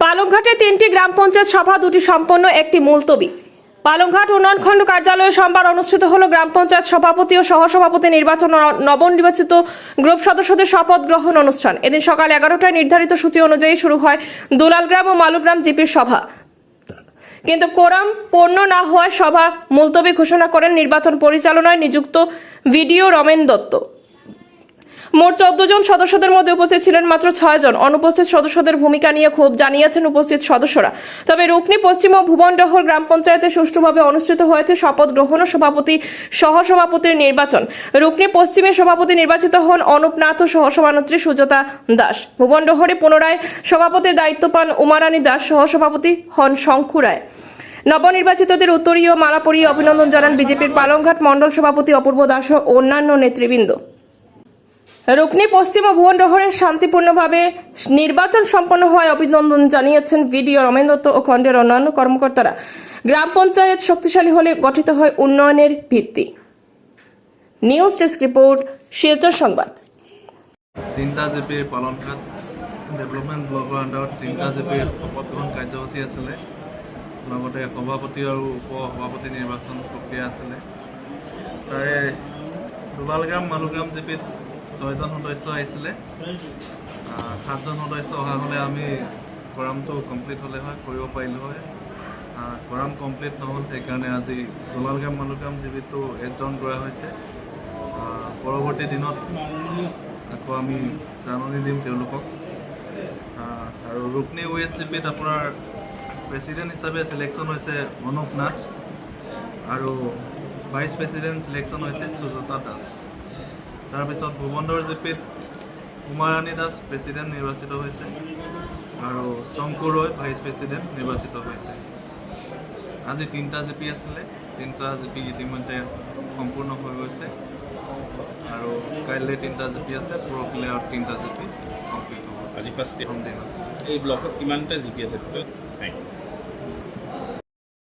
পালংঘাটে 3টি গ্রাম পঞ্চায়েত সভা, 2টি সম্পন্ন, একটি মুলতবি। পালংঘাট উন্নয়ন খণ্ড কার্যালয়ে সোমবার অনুষ্ঠিত হলো গ্রাম পঞ্চায়েত সভাপতি ও সহসভাপতি নির্বাচন ও নবনির্বাচিত গ্রুপ সদস্যদের শপথ গ্রহণ অনুষ্ঠান। এদিন সকাল 11টায় নির্ধারিত সূচি অনুযায়ী শুরু হয় দুলালগ্রাম ও মালুগ্রাম জিপির সভা, কিন্তু কোরাম পূর্ণ না হওয়ায় সভা মুলতবি ঘোষণা করেন নির্বাচন পরিচালনায় নিযুক্ত ভিডিও রমেন দত্ত। মোট 14 জন সদস্যদের মধ্যে উপস্থিত ছিলেন মাত্র 6 জন। অনুপস্থিত সদস্যদের ভূমিকা নিয়ে ক্ষোভ জানিয়েছেন উপস্থিত সদস্যরা। তবে রুকনি পশ্চিম ও ভুবনডহর গ্রাম পঞ্চায়েতে সুষ্ঠুভাবে অনুষ্ঠিত হয়েছে শপথ গ্রহণ ও সভাপতি সহসভাপতির নির্বাচন। রুকনি পশ্চিমে সভাপতি নির্বাচিত হন অনুপ নাথ ও সহসভানেত্রী সুজাতা দাস। ভুবনডহরে পুনরায় সভাপতির দায়িত্ব পান উমারানী দাস, সহসভাপতি হন শঙ্কু রায়। নবনির্বাচিতদের উত্তরীয় মালা পরিয়ে অভিনন্দন জানান বিজেপির পালংঘাট মণ্ডল সভাপতি অপূর্ব দাস ও অন্যান্য নেতৃবৃন্দ। রুকনি পশ্চিম ও ভুবনডহরে শান্তিপূর্ণভাবে নির্বাচন সম্পন্ন হওয়ায় অভিনন্দন জানিয়েছেন ভিডিও রমেন দত্ত ও খণ্ডের অন্যান্য কর্মকর্তারা। গ্রাম পঞ্চায়েত শক্তিশালী হলে গঠিত হয় উন্নয়নের ভিত্তি। নিউজ ডেস্ক রিপোর্ট, শিলচর সংবাদ। তিনটা জিপিৰ পালংঘাট ডেভেলপমেণ্ট ব্লকৰ আণ্ডাৰত তিনটা জিপিৰ শপত গ্ৰহণ কাৰ্যসূচী আছিলে। লগতে সভাপতি আৰু উপ সভাপতি নিৰ্বাচন প্ৰক্ৰিয়া আছিলে। তাৰে দুলালগ্ৰাম মালুগ্ৰাম জিপিত 6 জন সদস্য আহিছিলে। 7 জন সদস্য অহা হ'লে আমি কোৰামটো কমপ্লিট হ'লে হয়, কৰিব পাৰিলোঁ হয়। কোৰাম কমপ্লিট নহ'ল, সেইকাৰণে আজি দুলালগ্ৰাম মালুগ্ৰাম জিপিটো এডজন কৰা হৈছে। পৰৱৰ্তী দিনত আকৌ আমি জাননী দিম তেওঁলোকক। আৰু ৰুকনি ৱেষ্ট জিপিত আপোনাৰ প্ৰেচিডেণ্ট হিচাপে চিলেকশ্যন হৈছে অনুপ নাথ আৰু ভাইচ প্ৰেচিডেণ্ট চিলেকশ্যন হৈছে সুজাতা দাস। তাৰপিছত ভুবনডহৰ জিপিত উমাৰাণী দাস প্ৰেচিডেণ্ট নিৰ্বাচিত হৈছে আৰু শংকু ৰয় ভাইচ প্ৰেচিডেণ্ট নিৰ্বাচিত হৈছে। আজি তিনিটা জিপি আছিলে, তিনিটা জিপি ইতিমধ্যে সম্পূৰ্ণ হৈ গৈছে আৰু কাইলৈ তিনিটা জিপি আছে, পৰহিলৈ আৰু তিনিটা জিপি কমপ্লিট হ'ব। আজি ফাৰ্ষ্ট ডে দিন আছে। এই ব্লকত কিমানটা জিপি আছে?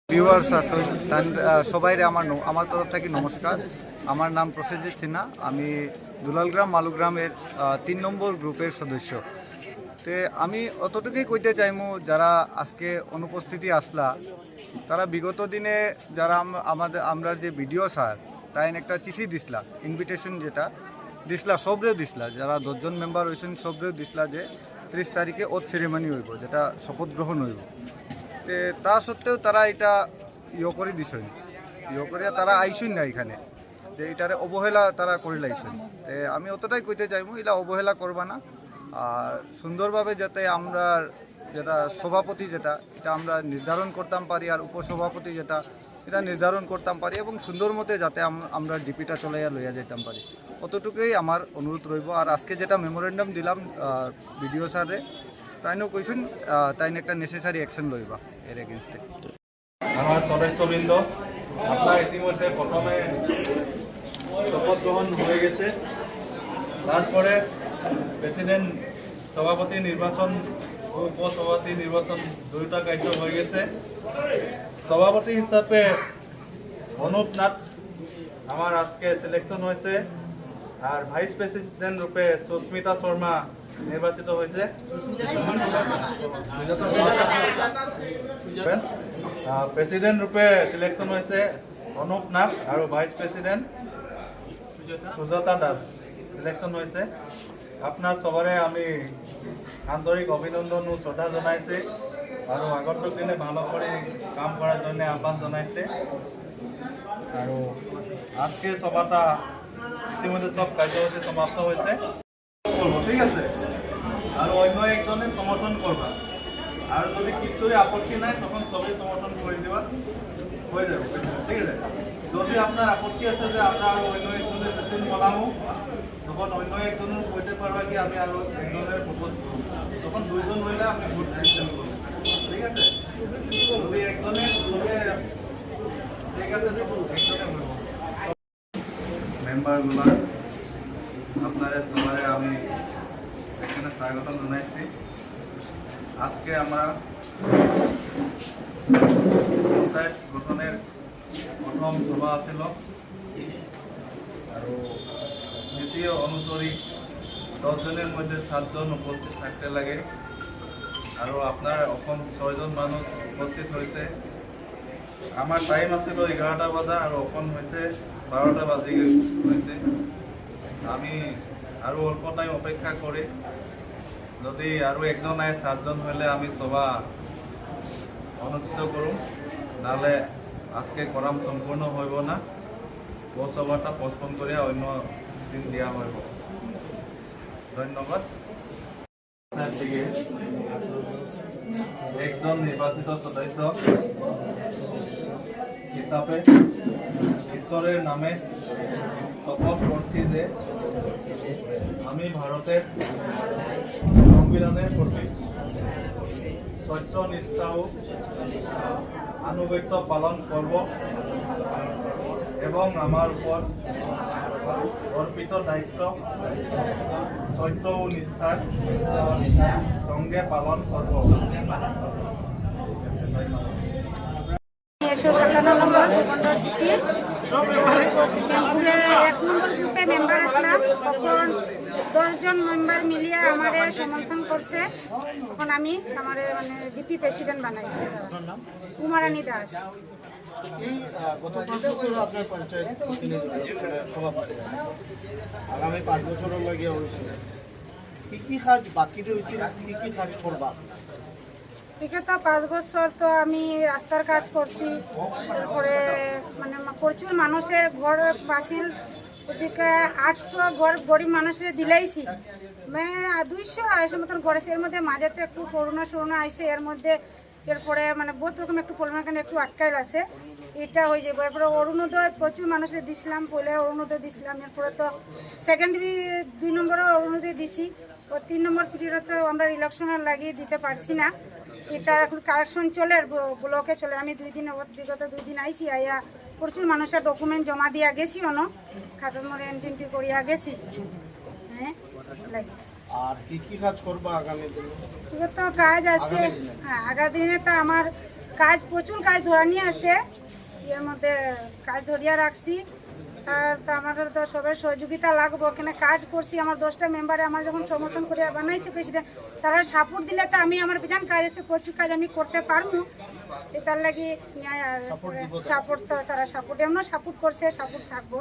ভিউয়ার্স আছেন সবাই আমার তরফ থেকে নমস্কার। আমার নাম প্রসেনজিৎ সিনহা, আমি দুলালগ্রাম মালুগ্রামের 3 নম্বর গ্রুপের সদস্য। তো আমি অতটুকুই কইতে চাইমু যারা আজকে অনুপস্থিতি আসলা, তারা বিগত দিনে যারা আমরা যে ভিডিও স্যার তাই একটা চিঠি দিসলা, ইনভিটেশন যেটা দিসলা সবরেও দিসলা, যারা 10 জন মেম্বার হয়েছেন সবরেও দিসলা যে 30 তারিখে ওথ সেরেমনি হইব, যেটা শপথ গ্রহণ হইব। তো তা সত্ত্বেও তারা এটা করে দিছেন, করে তারা আইসুন না এখানে, যে এটারে অবহেলা তারা করে লাইছেন। তো আমি অতটাই কইতে চাইবো, এটা অবহেলা করবা না, আর সুন্দরভাবে যাতে আমরা যেটা সভাপতি যেটা এটা আমরা নির্ধারণ করতাম পারি, আর উপসভাপতি যেটা এটা নির্ধারণ করতাম পারি, এবং সুন্দর মতে যাতে আমরা জিপিটা চলাইয়া লইয়া যেতাম পারি, অতটুকুই আমার অনুরোধ রইব। আর আজকে যেটা মেমোরেন্ডাম দিলাম বিডিও স্যারে, তাইনও কইছেন তাইন একটা নেসেসারি অ্যাকশন লইবা এর এগেনস্টে। আমার সদস্যবৃন্দ, আপনার ইতিমধ্যে প্রথমে শপথ গ্রহণ হয়ে গেছে, তারপরে প্রেসিডেন্ট সভাপতি নির্বাচন ও উপসভাপতি নির্বাচন দুইটা কার্য হয়ে গেছে। সভাপতি হিসাবে অনুপ নাথ আমার আজকে সিলেকশন হয়েছে, আর ভাইস প্রেসিডেন্ট রূপে সুস্মিতা শর্মা নির্বাচিত হয়েছে। প্রেসিডেন্ট রূপে সিলেকশন হয়েছে অনুপ নাথ আর vice president Sujata Das selection হয়েছে। আপনার সবরে আমি আন্তরিক অভিনন্দন ও শ্রদ্ধা জানাইছে, আর আগন্তুক দিনে ভালো করে কাম করার জন্য আহ্বান জানাইছে। আর আজকে সভাটা ইতিমধ্যে সব কার্যসূচী সমাপ্ত হয়েছে, ঠিক আছে। আর অন্য একজনের সমর্থন করবা, আর যদি কিছুই আপত্তি নাই তখন সবাই সমর্থন করে দেওয়া হয়ে যাবে, ঠিক আছে। যদি আপনার আপত্তি আছে যে আমরা আর অন্য একজনের প্রেসিডেন্ট বনাবো, তখন অন্য একজনের কইতে পারবা কি আমি আর একজনের প্রপোজ করব, তখন 2 জন হইলে আমি ভোট ডিসিশন করব, ঠিক আছে। যদি একজনের তবে ঠিক আছে, তখন একজনে হইব। মেম্বারগুলো আপনাদের সবাই আমি এখানে স্বাগত জানাইছি। আজকে আমরা পঞ্চায়েত গঠনের প্রথম সভা আছিল, আর নীতি অনুসরি 10 জনের মধ্যে 7 জন উপস্থিত থাকতে লাগে। আৰু আপোনাৰ অসম 6জন মানুহ উপস্থিত হৈছে। আমাৰ টাইম আছিল 11টা বজা আৰু অসম হৈছে 12টা বাজি হৈছে। আমি আৰু অল্প টাইম অপেক্ষা কৰি যদি আৰু একজন আহে 7জন হলে আমি সভা অনুষ্ঠিত করুন, নাহলে আজকে করাম সম্পূর্ণ হইব না। ও সভাটা পোস্টপোন করে অন্য দিন দেওয়া হইব। ধন্যবাদ। আপনার থেকে একজন নির্বাচিত সদস্য হিসাবে ঈশ্বরের নামে শপথ করছি যে আমি ভারতের সংবিধানের প্রতি সত্য নিষ্ঠা ও আনুগত্য পালন করব এবং আমার উপর অর্পিত দায়িত্ব সত্য ও নিষ্ঠার সঙ্গে পালন করব। 157 নম্বর ভূখণ্ডর জিপি মেমপুরে 1 নম্বর গ্রুপে মেম্বার আসলাম। তখন 10 জন মেম্বার মিলিয়ে আমারে সমর্থন করছে। তখন আমি আমারে মানে জিপি প্রেসিডেন্ট বানাইছে। কুমারানী দাস। এই গত 5 বছর আপনার পঞ্চায়েত সভাপতি আগামী 5 বছরের লাগিয়া হয়েছিল, কি কাজ বাকি রয়েছিল, কি কাজ করবা? বিগত 5 বছর তো আমি রাস্তার কাজ করছি। তারপরে মানে প্রচুর মানুষের ঘর বাসিল, ওদিকে 800 ঘর গরিব মানুষের দিলাইছি। মানে 200-250 মতন করেছে। এর মধ্যে মাঝে তো একটু করোনা আইসে, এর মধ্যে এরপরে মানে বহুত রকম একটু পরিমাণ একটু আটকাইল আছে। এটা হয়ে যাবে। এরপরে অরুণোদয় প্রচুর মানুষের দিছিলাম। পয়লা অরুণোদয় দিছিলাম, এরপরে তো সেকেন্ডারি 2 নম্বরও অরুণোদয় দিছি। ও 3 নম্বর পিরিয়ডে তো আমরা ইলেকশনের লাগিয়ে দিতে পারছি না। এটা এখন কালেকশন চলে, ব্লকে চলে। আমি বিগত 2 দিন আইসি, আইয়া প্রচুর মানুষের ডকুমেন্ট জমা দিয়া গেছি, অন খাতার মধ্যে এন্ট্রি করিয়া গেছি। হ্যাঁ লাগে। আর কি কাজ করবা আগামী দিনে? তো কাজ আছে। হ্যাঁ, আগামী দিনে তো আমার কাজ প্রচুর কাজ ধরা নিয়ে আসে। এর মধ্যে কাজ ধরিয়া রাখছি। আর তো আমার তো সবার সহযোগিতা লাগবো, কেন কাজ করছি। আমার 10টা মেম্বারে আমার যখন সমর্থন করে বানাইছে প্রেসিডেন্ট, তারা সাপোর্ট দিলে তো আমি আমার বিধান কাজ আছে, প্রচুর কাজ আমি করতে পারবো। তার লাগি সাপোর্ট তো তারা সাপোর্ট এমনও সাপোর্ট করছে, সাপোর্ট থাকবো।